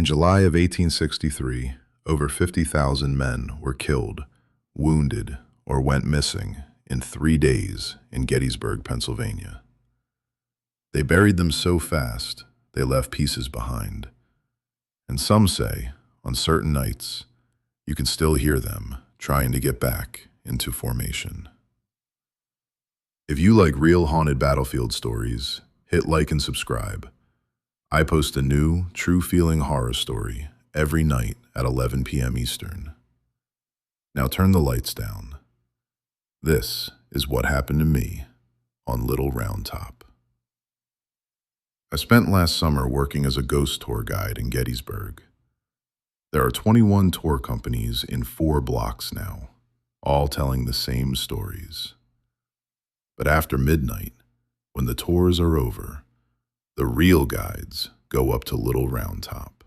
July of 1863, over 50,000 men were killed, wounded, or went missing in 3 days in Gettysburg, Pennsylvania. They buried them so fast, they left pieces behind. And some say, on certain nights, you can still hear them trying to get back into formation. If you like real haunted battlefield stories, hit like and subscribe. I post a new, true-feeling horror story every night at 11 p.m. Eastern. Now turn the lights down. This is what happened to me on Little Round Top. I spent last summer working as a ghost tour guide in Gettysburg. There are 21 tour companies in 4 blocks now, all telling the same stories. But after midnight, when the tours are over, the real guides go up to Little Round Top.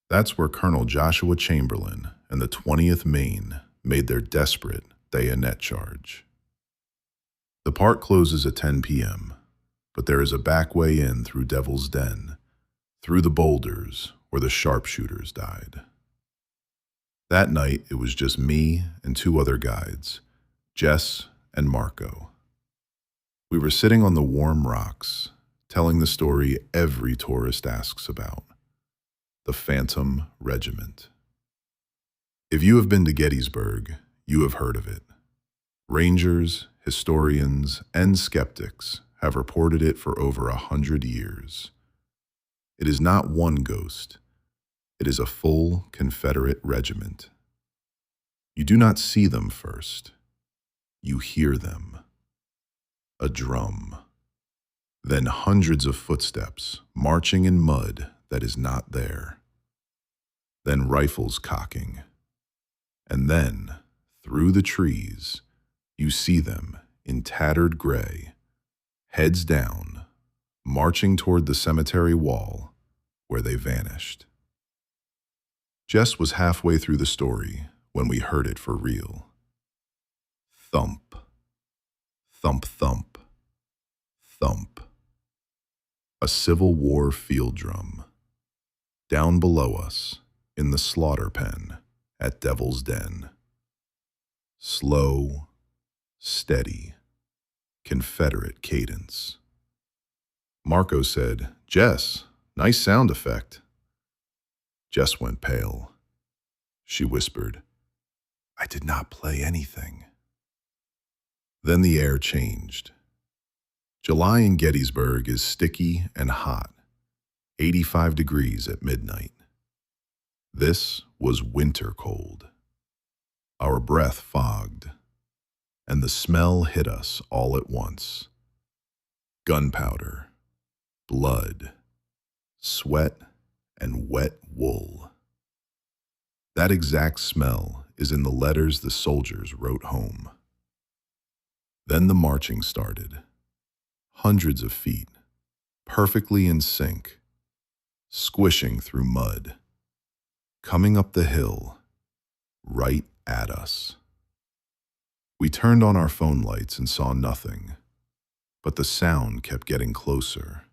That's where Colonel Joshua Chamberlain and the 20th Maine made their desperate bayonet charge. The park closes at 10 p.m., but there is a back way in through Devil's Den, through the boulders where the sharpshooters died. That night, it was just me and 2 other guides, Jess and Marco. We were sitting on the warm rocks, telling the story every tourist asks about, the Phantom Regiment. If you have been to Gettysburg, you have heard of it. Rangers, historians, and skeptics have reported it for over 100 years. It is not one ghost. It is a full Confederate regiment. You do not see them first. You hear them. A drum. Then hundreds of footsteps marching in mud that is not there. Then rifles cocking. And then, through the trees, you see them in tattered gray, heads down, marching toward the cemetery wall where they vanished. Jess was halfway through the story when we heard it for real. Thump, thump, thump, thump. A Civil War field drum. Down below us, in the slaughter pen at Devil's Den. Slow, steady, Confederate cadence. Marco said, "Jess, nice sound effect." Jess went pale. She whispered, "I did not play anything." Then the air changed. July in Gettysburg is sticky and hot, 85 degrees at midnight. This was winter cold. Our breath fogged, and the smell hit us all at once. Gunpowder, blood, sweat, and wet wool. That exact smell is in the letters the soldiers wrote home. Then the marching started. Hundreds of feet, perfectly in sync, squishing through mud, coming up the hill, right at us. We turned on our phone lights and saw nothing, but the sound kept getting closer.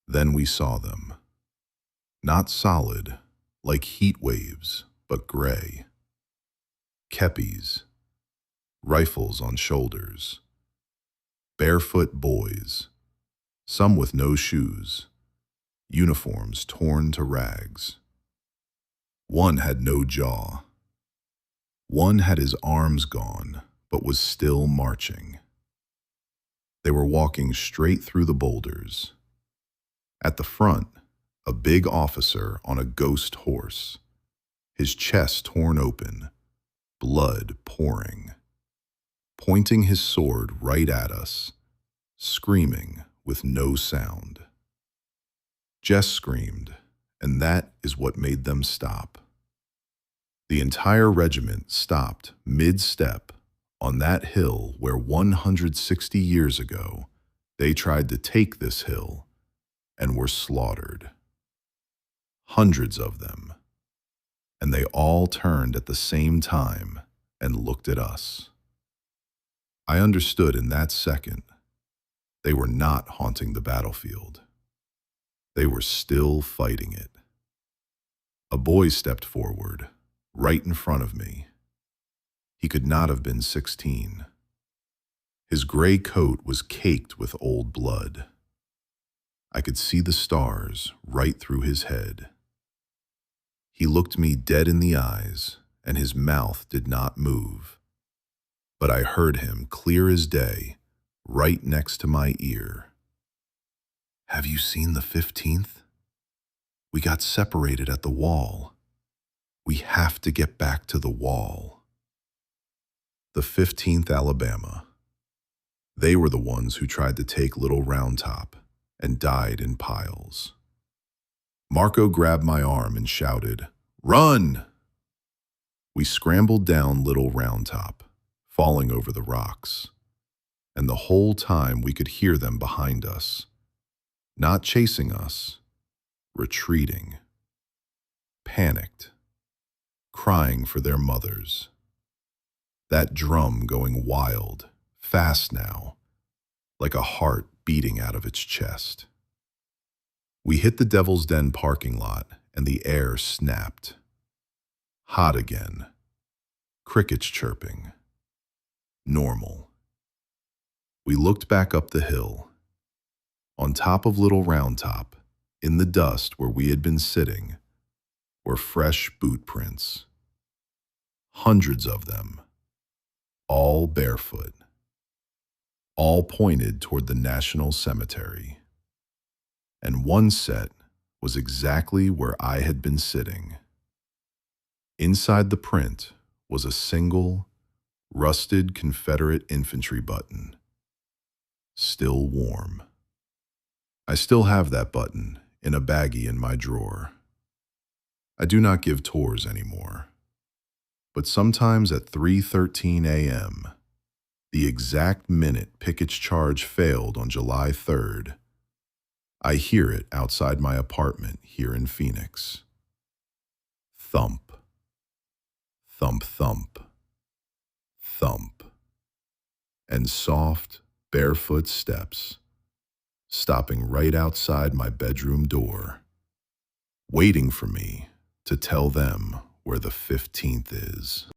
Then we saw them. Not solid, like heat waves, but gray. Kepis, rifles on shoulders. Barefoot boys, some with no shoes, uniforms torn to rags. One had no jaw. One had his arms gone, but was still marching. They were walking straight through the boulders. At the front, a big officer on a ghost horse, his chest torn open, blood pouring, pointing his sword right at us, screaming with no sound. Jess screamed, and that is what made them stop. The entire regiment stopped mid-step on that hill where 160 years ago they tried to take this hill and were slaughtered. Hundreds of them, and they all turned at the same time and looked at us. I understood in that second, they were not haunting the battlefield. They were still fighting it. A boy stepped forward, right in front of me. He could not have been 16. His gray coat was caked with old blood. I could see the stars right through his head. He looked me dead in the eyes, and his mouth did not move. But I heard him clear as day, right next to my ear. "Have you seen the 15th? We got separated at the wall. We have to get back to the wall." The 15th Alabama. They were the ones who tried to take Little Round Top and died in piles. Marco grabbed my arm and shouted, "Run!" We scrambled down Little Round Top, falling over the rocks. And the whole time we could hear them behind us, not chasing us, retreating, panicked, crying for their mothers. That drum going wild, fast now, like a heart beating out of its chest. We hit the Devil's Den parking lot, and the air snapped. Hot again. Crickets chirping. Normal. We looked back up the hill. On top of Little Round Top, in the dust where we had been sitting, were fresh boot prints. Hundreds of them, all barefoot. All pointed toward the National Cemetery. And one set was exactly where I had been sitting. Inside the print was a single, rusted Confederate infantry button, still warm. I still have that button in a baggie in my drawer. I do not give tours anymore, but sometimes at 3:13 a.m., the exact minute Pickett's charge failed on July 3rd, I hear it outside my apartment here in Phoenix. Thump, thump, thump, thump, and soft, barefoot steps, stopping right outside my bedroom door, waiting for me to tell them where the 15th is.